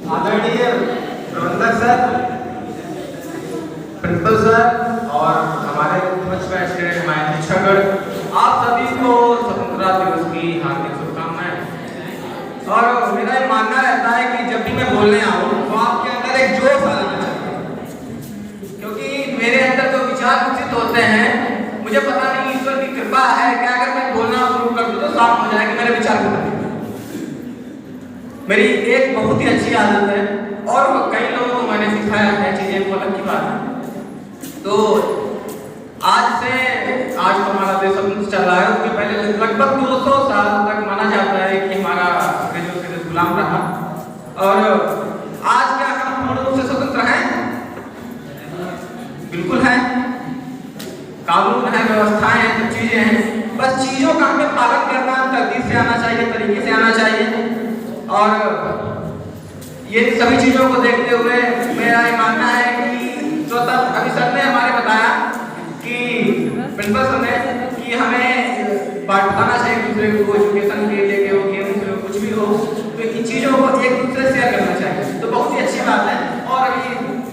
आदरणीय प्रबंधक sir, principal sir और हमारे स्टूडेंट हमारे शिक्षकगण, आप सभी को स्वतंत्रता दिवस की हार्दिक शुभकामनाएं। और मेरा ये मानना रहता है कि जब भी मैं बोलने आऊँ तो आपके अंदर एक जोश आ जाना चाहिए, क्योंकि मेरे अंदर जो विचार विकसित होते हैं, मुझे पता नहीं ईश्वर की कृपा है कि अगर मैं बोलना शुरू कर दूँ तो साफ हो जाए कि मेरे विचार को मेरी एक बहुत ही अच्छी आदत है और कई लोगों को मैंने सिखाया है चीजें, वो अलग की बात है। तो आज तो हमारा देश स्वतंत्र चल रहा है, उसके पहले लगभग 200 साल तक माना जाता है कि हमारा देश गुलाम रहा। और आज क्या हम पूर्ण रूप से स्वतंत्र हैं? बिल्कुल है। कानून है, व्यवस्थाएं हैं, कुछ चीजें हैं, बस चीजों का हमें पालन करना तरतीब से आना चाहिए, तरीके से आना चाहिए। और ये सभी चीजों को देखते हुए मेरा ये मानना है कि अभी सर ने हमारे बताया कि प्रिंसिपल सर ने कि हमें बांटना चाहिए दूसरे को, एजुकेशन के लिए हो, गेम्स हो, कुछ भी हो, तो इन चीजों को एक दूसरे से शेयर करना चाहिए, तो बहुत ही अच्छी बात है। और अभी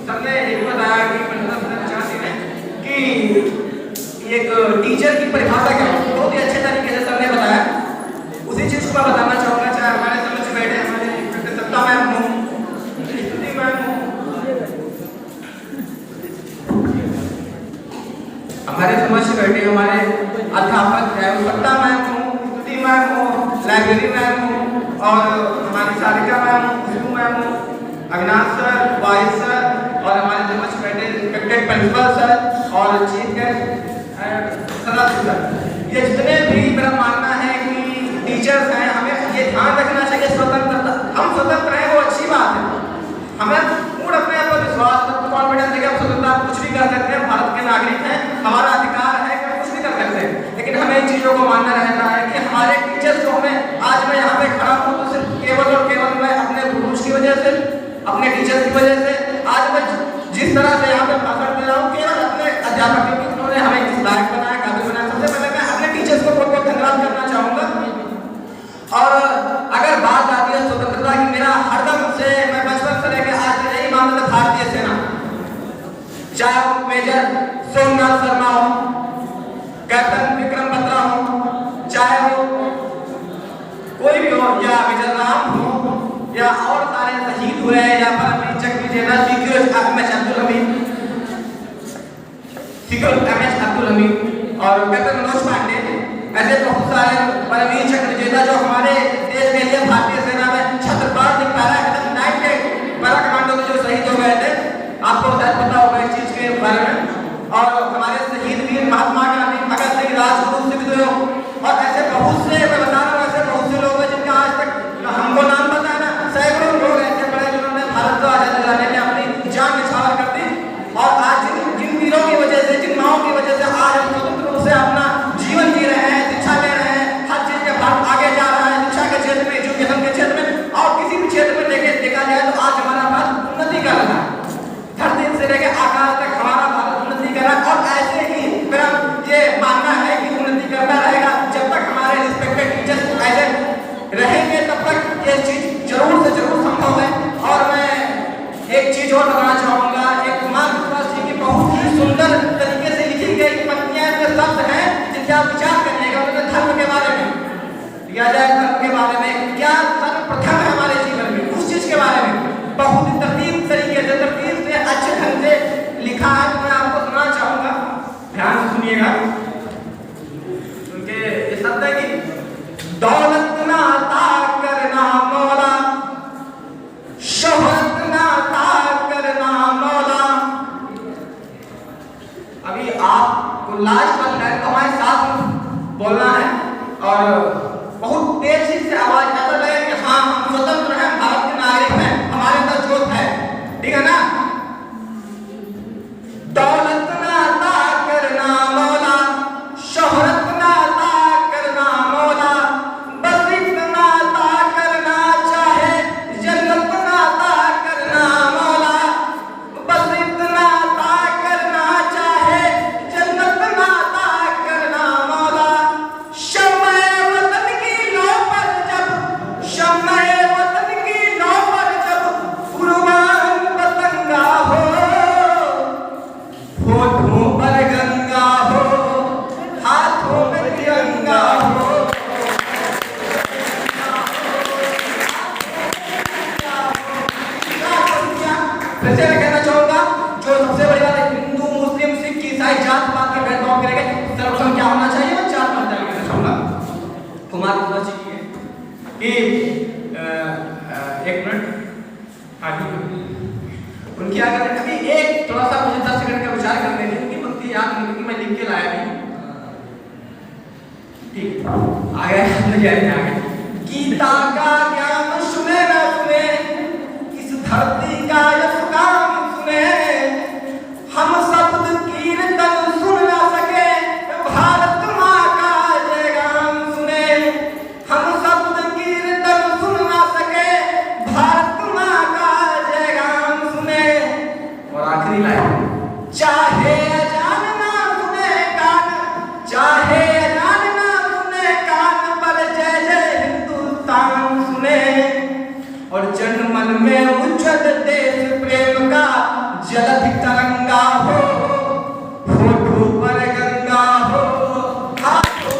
सर ने ये बताया कि प्रिंसिपल सर चाहते हैं कि एक टीचर की परिभाषा क्या है, बहुत ही अच्छे तरीके से सर ने बताया। उसी चीज को मैं बताना चाहूंगा, चाहे हमारे समझ बैठे हमारे सत्ता मैम हो, स्तुति मैम हो, हमारे समझ बैठे हमारे अध्यापक, चाहे वो सत्ता मैम हो, स्तुति मैम हो, लाइब्रेरी मैम हो, और हमारी सारिका मैम हो, खुशबू मैम हो, अविनाश सर, वाइस सर, और हमारे समझ बैठे रिस्पेक्टेड प्रिंसिपल सर और चीफ गेस्ट सदस्य सर, ये जितने भी, मेरा मानना है कि टीचर्स हैं, हमें ये ध्यान रखना चाहिए स्वतंत्रता, हम स्वतंत्र हैं वो अच्छी बात है, हमें पूर्ण अपने आप पर विश्वास, कॉन्फिडेंस है कि हम स्वतंत्रता कुछ भी कर सकते हैं, भारत के नागरिक हैं, हमारा अधिकार है कि हम कुछ भी कर सकते हैं। लेकिन हमें इन चीजों को मानना रहता है कि हमारे टीचर्स को हमें, आज मैं यहाँ पे खड़ा हूँ तो सिर्फ केवल और केवल मैं अपने गुरुज की वजह से, अपने टीचर्स की वजह से, आज मैं जिस तरह से यहाँ पे भाषण दे रहा हूँ केवल अपने अध्यापक की, उन्होंने हमें इस लायक बनाया, काबिल बनाया। सबसे पहले मैं अपने टीचर्स को बहुत बहुत धन्यवाद करना चाहूँगा। और अगर बात आती है स्वतंत्रता की, मेरा हरदम से, मैं बचपन से लेकर आज तक यही मानता था, भारतीय सेना, चाहे वो मेजर सोमनाथ शर्मा हो, कैप्टन विक्रम बत्रा हो, चाहे वो कोई भी हो, या मेजर राम हो, या और सारे शहीद हुए, या परमवीर चक्र विजेता अब्दुल हमीद और कैप्टन मनोज पांडे, ऐसे बहुत सारे परमवीर चक्र विजेता जो हमारे देश के लिए भारतीय सेना में छत्रपाल सिंह नाइट के पैरा कमांडो में जो शहीद हो गए थे, आपको शायद पता होगा इस चीज के बारे में। और हमारे शहीद वीर महात्मा गांधी, भगत सिंह, राजगुरु, सुखदेव, और ऐसे बहुत से, मैं बता रहा हूँ, ऐसे बहुत से लोग हैं जिनका आज तक हमको नाम पता है ना, सैकड़ों लोग ऐसे बड़े जिन्होंने भारत को आजाद दिलाने में अपनी जान न्यौछावर कर दी। और आज जिन वीरों की वजह से, जिन माओं की वजह से आज हम स्वतंत्र रूप से अपना जीवन जी रहे हैं, शिक्षा ले रहे हैं, हर चीज में भारत आगे जा रहा है, शिक्षा के क्षेत्र में, एजुकेशन के क्षेत्र में, और किसी भी क्षेत्र में देखा जाए तो आज हमारा भारत उन्नति कर रहा है, धरती से लेकर आकाश तक हमारा भारत उन्नति कर रहा है। और ऐसे ही मेरा ये मानना है कि उन्नति करता रहेगा जब तक हमारे रिस्पेक्टेड टीचर्स ऐसे रहेंगे, तब तक ये चीज जरूर से जरूर संभव है। और मैं एक चीज और बताना चाहूंगा, एक कुमार विश्वास जी की बहुत ही सुंदर तरीके से लिखी गई पंक्तियां के शब्द हैं जिनका विचार करिएगा, उनके धर्म के बारे में दिया जाए, धर्म के बारे में क्या सर्वप्रथम है हमारे जीवन में, उस चीज के बारे में बहुत ही तरतीब तरीके से, तरतीब से, अच्छे ढंग से लिखा है। तो मैं आपको सुनाना चाहूंगा, ध्यान से सुनिएगा। उनके ये शब्द है कि दौलत ना अता करना मौला, शोहरत ना अता करना मौला। अभी आपको लास्ट वाला लाइन हमारे साथ बोलना है और बहुत तेजी से आवाज ऐसा लगे कि हाँ हम स्वतंत्र हैं, भारत के नागरिक हैं, हमारे अंदर जोश है। फिर से मैं कहना चाहूंगा, जो सबसे बड़ी बात है, हिंदू मुस्लिम सिख ईसाई जात पात के भेदभाव करेंगे, सर्वप्रथम क्या होना चाहिए? मैं चार बातें कहना चाहूंगा। कुमार गुप्ता जी की है कि एक मिनट उनकी अगर अभी एक थोड़ा सा मुझे 10 सेकंड का विचार करने दीजिए, उनकी पंक्ति याद नहीं, क्योंकि मैं लिख के लाया नहीं। ठीक आ गया, मुझे आ गया। गीता का ज्ञान सुने ना सुने, इस धरती का यश गान सुने, हम शब्द कीर्तन सुन ना सके, भारत माँ का जयगान सुने, हम शब्द कीर्तन सुन ना सके, भारत माँ का जयगान सुने। और आखिरी लाइन, चाहे अजान ना सुने कान, चाहे अजान ना सुने कान, पर जय जय हिंदुस्तान सुने। और जन मन में उज्जवल देश प्रेम का जलधि तरंगा हो, होठों पर गंगा हो, हाथों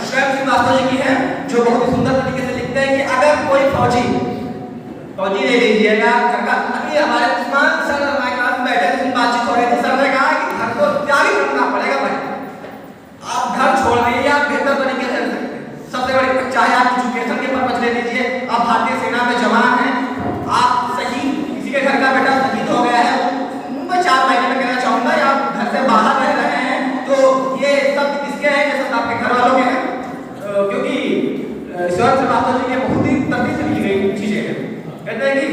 स्वयं श्रीवास्तव जी की है, जो बहुत ही सुंदर तरीके से लिखते हैं कि अगर कोई फौजी ले लीजिएगा घर का। अभी हमारे उस्मान सर हमारे क्लास में बैठे थे, बातचीत हो रही थी, सर ने कहा कि घर को त्याग करना पड़ेगा भाई, आप घर छोड़ दीजिए, आप बेहतर तरीके से रह सकते हैं। सबसे बड़ी, चाहे आप एजुकेशन के पर्पज ले लीजिए, आप भारतीय सेना में जवान हैं, आप शहीद, किसी के घर का बेटा शहीद हो गया है, मैं 4 महीने में कहना चाहूंगा, आप घर से बाहर रह रहे हैं, तो ये सब किसके हैं? ये सब आपके घर वालों के हैं, क्योंकि स्वयं श्रीवास्तव जी के बहुत ही तरतीब से लिखी गई चीजें हैं। कहते हैं कि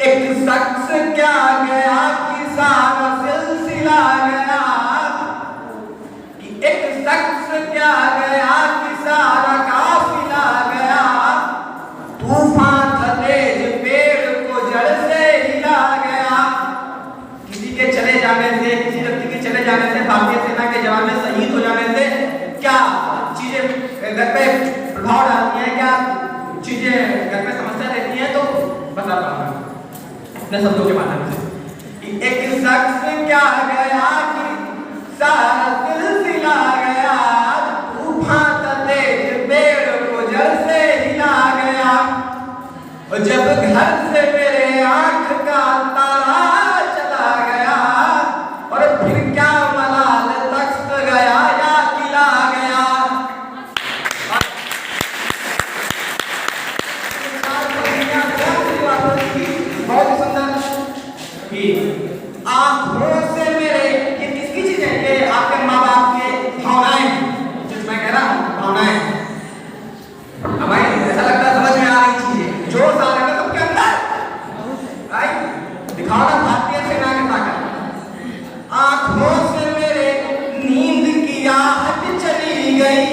एक शख्स क्या गया कि सारा सिलसिला गया, कि एक शख्स क्या गया कि सारा काफिला गया, तूफान था तेज पेड़ को जड़ से हिला गया। किसी के चले जाने से, किसी व्यक्ति के चले जाने से, भारतीय सेना के जवान में शहीद हो जाने से क्या चीजें घर पे प्रभाव डालती हैं, क्या चीजें घर में समस्या रहती हैं, तो बता रहा हूं अपने शब्दों के माध्यम से। एक शख्स क्या गया कि सारा सिलसिला गया, तूफान था तेज पेड़ को जड़ से हिला गया। और जब घर से मेरे आंख का तारा चला गया, और फिर क्या मलाल तख्त गया या किला गया। बहुत ही सुंदर कि आंखों से मेरे, ये किसकी चीज है? ये आपके माँ बाप के भावनाएं, जो मैं कह रहा हूँ भावनाएं, हमारी ऐसा लगता है समझ में आ रही चीजें, जो सारे में सबके अंदर, राइट, दिखाओ ना भारतीय सेना की ताकत। आंखों से मेरे नींद की आहट चली गई,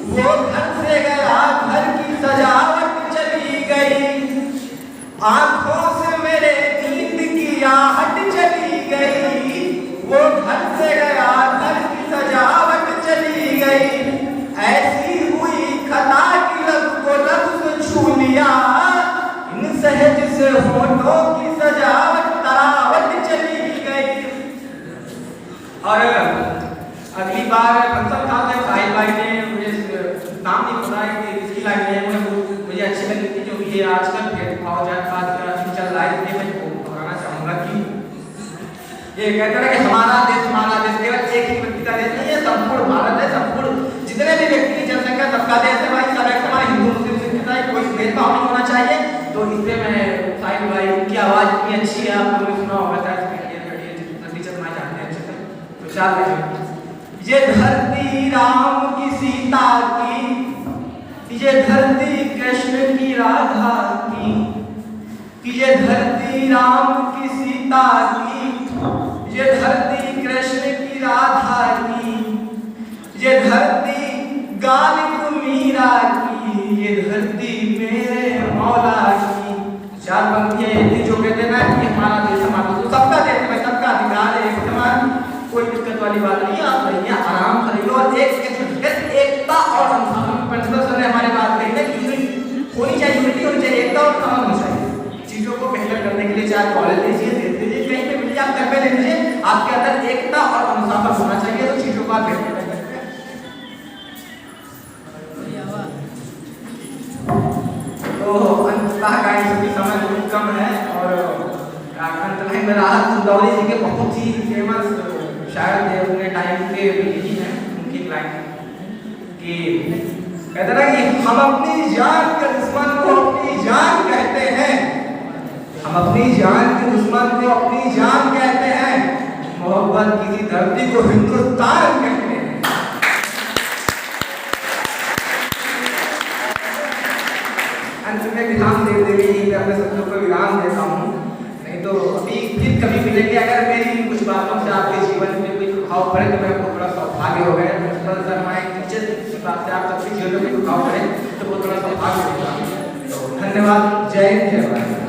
वो घर से गया घर की सजावट चली गई। आंखों से मेरे नींद की आहट चली गई, वो घर से गया घर की सजावट चली गई। ऐसी हुई खता कि लब को लफ्ज़ छू लिया, इन सहज से होठों की सजावट तरावट चली गई। और अगली बार फंक्शन था तो साहिल भाई ने, मुझे नाम नहीं पता है कि किसकी लाइन है, मुझे अच्छी लगी थी, जो ये आजकल भेदभाव जात पात का चल रहा है, इसलिए मैं बताना चाहूंगा कि ये कहते हैं कि हमारा देश केवल एक ही व्यक्ति का देश नहीं है, संपूर्ण भारत है, संपूर्ण जितने भी व्यक्ति की जनसंख्या सबका देश है भाई, सब एक हमारा हिंदू मुस्लिम सिख ईसाई, कोई भेदभाव नहीं होना चाहिए। तो इसलिए मैं साहिल भाई की आवाज इतनी अच्छी है, आप लोगों ने सुना होगा शायद, टीचर मैं जानते हैं अच्छे से, तो शायद ये धरती राम की सीता की, ये धरती कृष्ण की राधा की, ये धरती राम की सीता की, ये धरती कृष्ण की राधा की, ये धरती गालिब मीरा की, ये धरती मेरे मौला की। 4 पंक्तियां ये जो कहते हैं ना कि हमारा देश हमारा, तो सबका देश है, सबका अधिकार है, एक समान, कोई दिक्कत वाली बात नहीं है। आप रहिए, आराम करिए, और एकता और संसाधन प्रिंसिपल सर ने हमारे बात कही है कि होनी चाहिए, यूनिटी होनी चाहिए, एकता और समझ होनी चाहिए। चीजों को बेहतर करने के लिए चाहे कॉलेज लीजिए, कहीं पे मिलिए, आप घर पे ले लीजिए, आपके अंदर एकता और अनुशासन होना चाहिए, तो चीजों को आप बेहतर कर सकते हैं। में राहत इंदौरी जी के बहुत ही फेमस शायर थे अपने टाइम के, यही हैं उनकी लाइन कि कहते ना कि हम अपनी जान के दुश्मन को अपनी जान कहते हैं, हम अपनी जान के दुश्मन को अपनी जान कहते हैं, मोहब्बत की धरती को हिंदुस्तान कहते हैं। अंत में विराम दे देंगे, मैं अपने शब्दों को विराम देता हूँ, नहीं तो अभी फिर कभी मिलेंगे। अगर मेरी कुछ बातों से आपके जीवन में कोई प्रभाव पड़े तो मैं आपको थोड़ा सौभाग्य हो गया, प्रिंसिपल सर हमारे टीचर की बात से आप सबके जीवन में प्रभाव पड़े तो वो थोड़ा सौभाग्य होगा। तो धन्यवाद, जय हिंद, जय भारत।